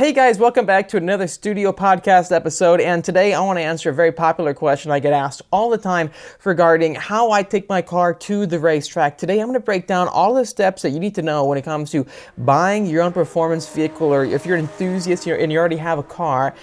Hey guys, welcome back to another studio podcast episode, and today I want to answer a very popular question I get asked all the time regarding how I take my car to the racetrack. Today I'm going to break down all the steps that you need to know when it comes to buying your own performance vehicle, or if you're an enthusiast and you already have a car,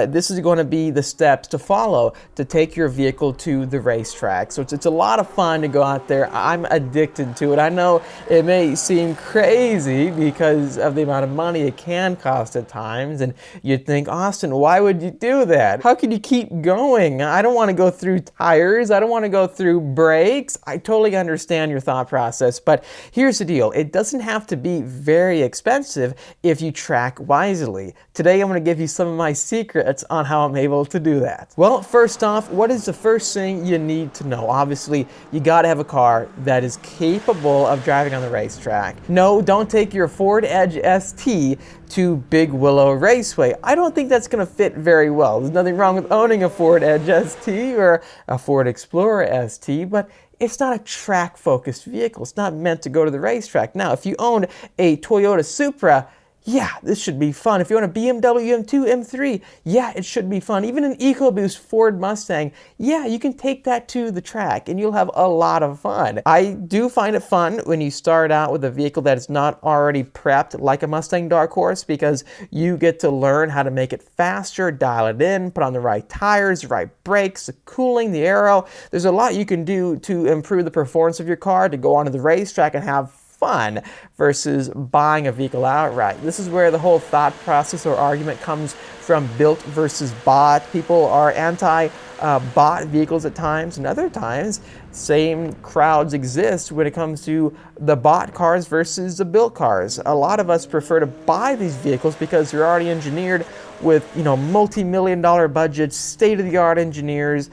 this is going to be the steps to follow to take your vehicle to the racetrack. So it's a lot of fun to go out there. I'm addicted to it. I know it may seem crazy because of the amount of money it can cost at times. And you'd think, Austin, why would you do that? How can you keep going? I don't want to go through tires. I don't want to go through brakes. I totally understand your thought process, but here's the deal. It doesn't have to be very expensive if you track wisely. Today, I'm going to give you some of my secrets on how I'm able to do that. Well, first off, what is the first thing you need to know? Obviously, you got to have a car that is capable of driving on the racetrack. No, don't take your Ford Edge ST to Big Willow Raceway. I don't think that's going to fit very well. There's nothing wrong with owning a Ford Edge ST or a Ford Explorer ST, but it's not a track-focused vehicle. It's not meant to go to the racetrack. Now, if you own a Toyota Supra, yeah, this should be fun. If you own a BMW M2, M3, yeah, it should be fun. Even an EcoBoost Ford Mustang, yeah, you can take that to the track and you'll have a lot of fun. I do find it fun when you start out with a vehicle that is not already prepped like a Mustang Dark Horse, because you get to learn how to make it faster, dial it in, put on the right tires, the right brakes, the cooling, the aero. There's a lot you can do to improve the performance of your car to go onto the racetrack and have fun versus buying a vehicle outright. This is where the whole thought process or argument comes from built versus bought. People are anti-bought vehicles at times, and other times same crowds exist when it comes to the bought cars versus the built cars. A lot of us prefer to buy these vehicles because they're already engineered with, multi-million-dollar budgets, state-of-the-art engineers,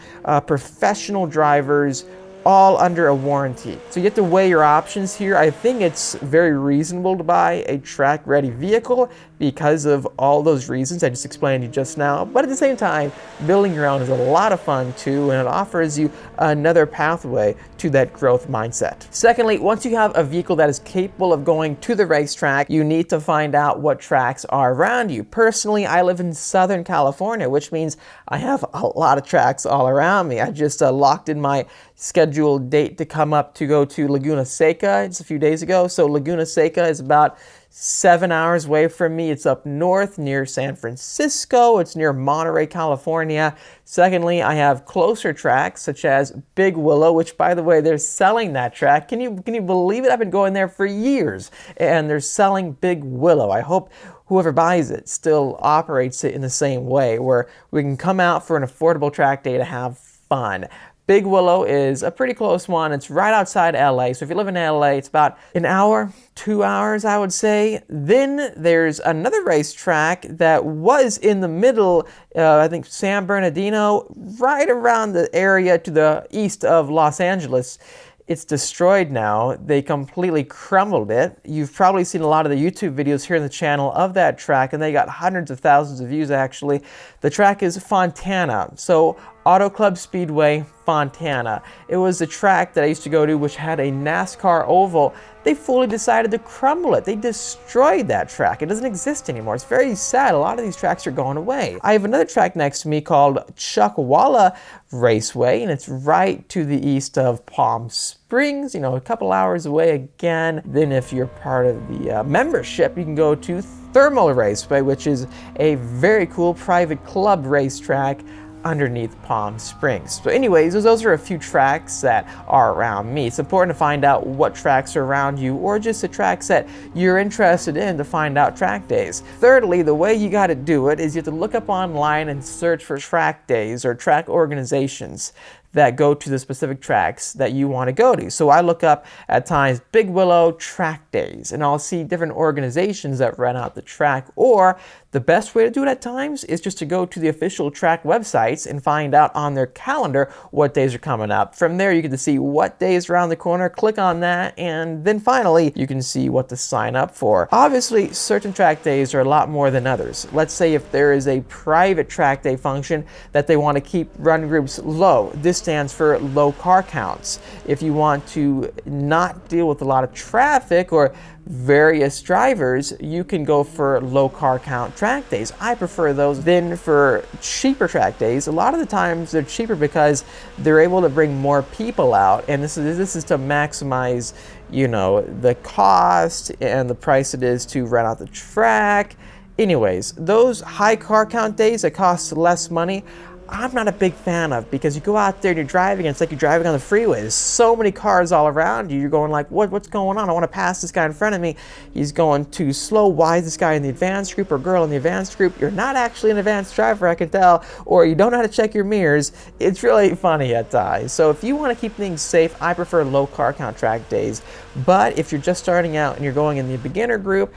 professional drivers, all under a warranty. So you have to weigh your options here. I think it's very reasonable to buy a track-ready vehicle because of all those reasons I just explained to you just now. But at the same time, building your own is a lot of fun too, and it offers you another pathway to that growth mindset. Secondly, once you have a vehicle that is capable of going to the racetrack, you need to find out what tracks are around you. Personally, I live in Southern California, which means I have a lot of tracks all around me. I just locked in my scheduled date to come up to go to Laguna Seca just a few days ago. So Laguna Seca is about 7 hours away from me. It's up north near San Francisco. It's near Monterey, California. Secondly, I have closer tracks such as Big Willow, which, by the way, they're selling that track. Can you believe it? I've been going there for years and they're selling Big Willow. I hope whoever buys it still operates it in the same way, where we can come out for an affordable track day to have fun. Big Willow is a pretty close one. It's right outside LA. So if you live in LA, it's about an hour, 2 hours, I would say. Then there's another racetrack that was in the middle, I think San Bernardino, right around the area to the east of Los Angeles. It's destroyed now. They completely crumbled it. You've probably seen a lot of the YouTube videos here on the channel of that track, and they got hundreds of thousands of views actually. The track is Fontana. So Auto Club Speedway, Fontana. It was the track that I used to go to, which had a NASCAR oval. They fully decided to crumble it. They destroyed that track. It doesn't exist anymore. It's very sad. A lot of these tracks are going away. I have another track next to me called Chuckwalla Raceway, and it's right to the east of Palm Springs, a couple hours away again. Then if you're part of the membership, you can go to Thermal Raceway, which is a very cool private club racetrack underneath Palm Springs. So anyways, those are a few tracks that are around me. It's important to find out what tracks are around you, or just the tracks that you're interested in, to find out track days. Thirdly, the way you got to do it is you have to look up online and search for track days or track organizations that go to the specific tracks that you want to go to. So I look up at times Big Willow track days, and I'll see different organizations that run out the track. Or the best way to do it at times is just to go to the official track websites and find out on their calendar what days are coming up. From there, you get to see what days are around the corner, click on that, and then finally, you can see what to sign up for. Obviously, certain track days are a lot more than others. Let's say if there is a private track day function that they want to keep run groups low. This stands for low car counts. If you want to not deal with a lot of traffic or various drivers, you can go for low car count track days. I prefer those. Then for cheaper track days, a lot of the times they're cheaper because they're able to bring more people out, and this is to maximize, you know, the cost and the price it is to rent out the track. Anyways, those high car count days that cost less money, I'm not a big fan of, because you go out there and you're driving and it's like you're driving on the freeway. There's so many cars all around you. You're going like, what's going on? I want to pass this guy in front of me. He's going too slow. Why is this guy in the advanced group or girl in the advanced group? You're not actually an advanced driver, I can tell, or you don't know how to check your mirrors. It's really funny at times. So if you want to keep things safe, I prefer low car count track days. But if you're just starting out and you're going in the beginner group,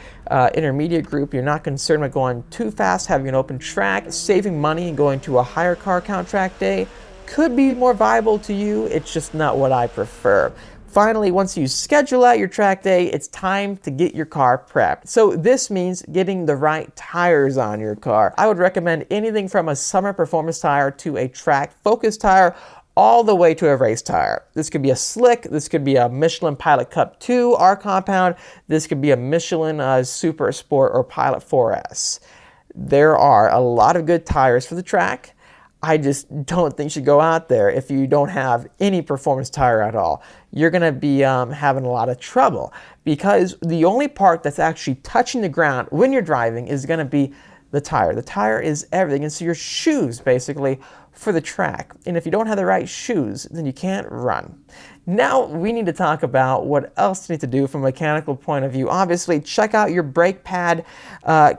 intermediate group, you're not concerned with going too fast, having an open track, saving money and going to a higher car count track day could be more viable to you. It's just not what I prefer. Finally, once you schedule out your track day, it's time to get your car prepped. So this means getting the right tires on your car. I would recommend anything from a summer performance tire to a track focus tire, all the way to a race tire. This could be a slick, this could be a Michelin Pilot Cup 2 R compound, this could be a Michelin Super Sport or Pilot 4S. There are a lot of good tires for the track. I just don't think you should go out there if you don't have any performance tire at all. You're gonna be having a lot of trouble, because the only part that's actually touching the ground when you're driving is gonna be the tire. The tire is everything, and so your shoes basically for the track. And if you don't have the right shoes, then you can't run. Now we need to talk about what else you need to do from a mechanical point of view. Obviously, check out your brake pad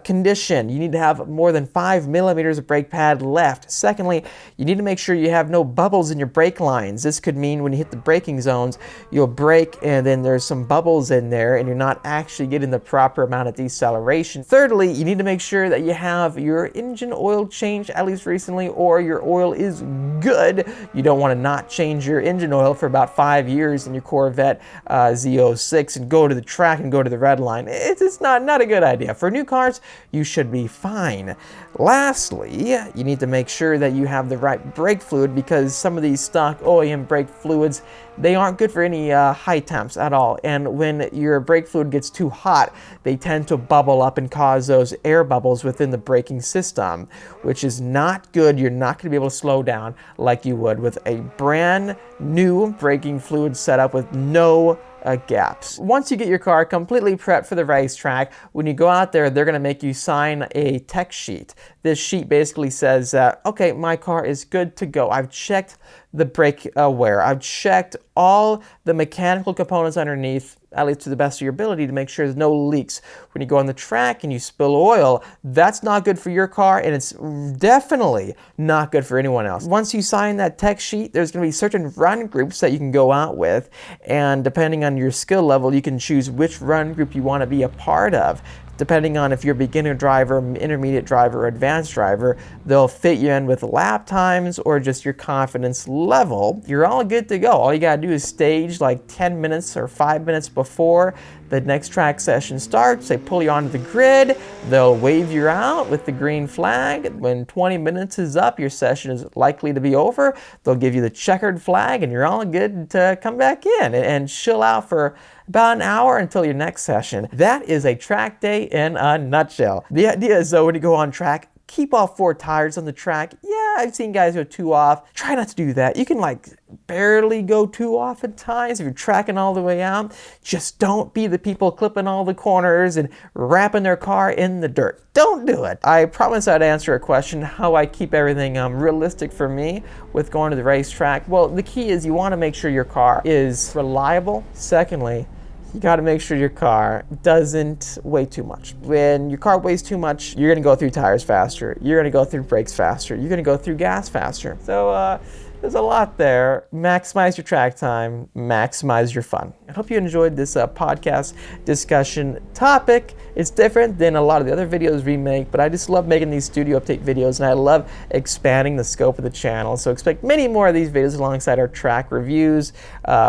condition. You need to have more than 5 millimeters of brake pad left. Secondly, you need to make sure you have no bubbles in your brake lines. This could mean when you hit the braking zones, you'll brake and then there's some bubbles in there and you're not actually getting the proper amount of deceleration. Thirdly, you need to make sure that you have your engine oil changed at least recently, or your oil is good. You don't want to not change your engine oil for about 5 years in your Corvette Z06 and go to the track and go to the red line. It's not a good idea. For new cars, you should be fine. Lastly, you need to make sure that you have the right brake fluid, because some of these stock OEM brake fluids, they aren't good for any high temps at all. And when your brake fluid gets too hot, they tend to bubble up and cause those air bubbles within the braking system, which is not good. You're not going to be able to slow down like you would with a brand new braking fluid setup with no gaps. Once you get your car completely prepped for the racetrack, when you go out there, they're going to make you sign a tech sheet. This sheet basically says that, okay, my car is good to go. I've checked the brake wear. I've checked all the mechanical components underneath, at least to the best of your ability, to make sure there's no leaks. When you go on the track and you spill oil, that's not good for your car, and it's definitely not good for anyone else. Once you sign that tech sheet, there's going to be certain run groups that you can go out with, and depending on your skill level, you can choose which run group you want to be a part of. Depending on if you're a beginner driver, intermediate driver, or advanced driver, they'll fit you in with lap times or just your confidence level. You're all good to go. All you gotta do is stage like 10 minutes or 5 minutes before the next track session starts. They pull you onto the grid, they'll wave you out with the green flag. When 20 minutes is up, your session is likely to be over. They'll give you the checkered flag and you're all good to come back in and chill out for about an hour until your next session. That is a track day in a nutshell. The idea is, though, when you go on track, keep all 4 tires on the track. Yeah, I've seen guys go 2 off. Try not to do that. You can like barely go 2 off at times if you're tracking all the way out. Just don't be the people clipping all the corners and wrapping their car in the dirt. Don't do it. I promise I'd answer a question, how I keep everything realistic for me with going to the racetrack. Well, the key is you want to make sure your car is reliable. Secondly, you got to make sure your car doesn't weigh too much. When your car weighs too much, you're going to go through tires faster. You're going to go through brakes faster. You're going to go through gas faster. So there's a lot there. Maximize your track time. Maximize your fun. I hope you enjoyed this podcast discussion topic. It's different than a lot of the other videos we make, but I just love making these studio update videos, and I love expanding the scope of the channel. So expect many more of these videos alongside our track reviews,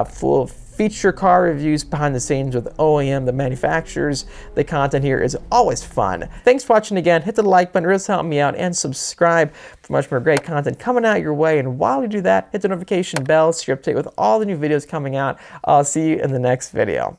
full feature car reviews, behind the scenes with OEM, the manufacturers. The content here is always fun. Thanks for watching again. Hit the like button, it really helps me out, and subscribe for much more great content coming out your way. And while you do that, hit the notification bell so you're up to date with all the new videos coming out. I'll see you in the next video.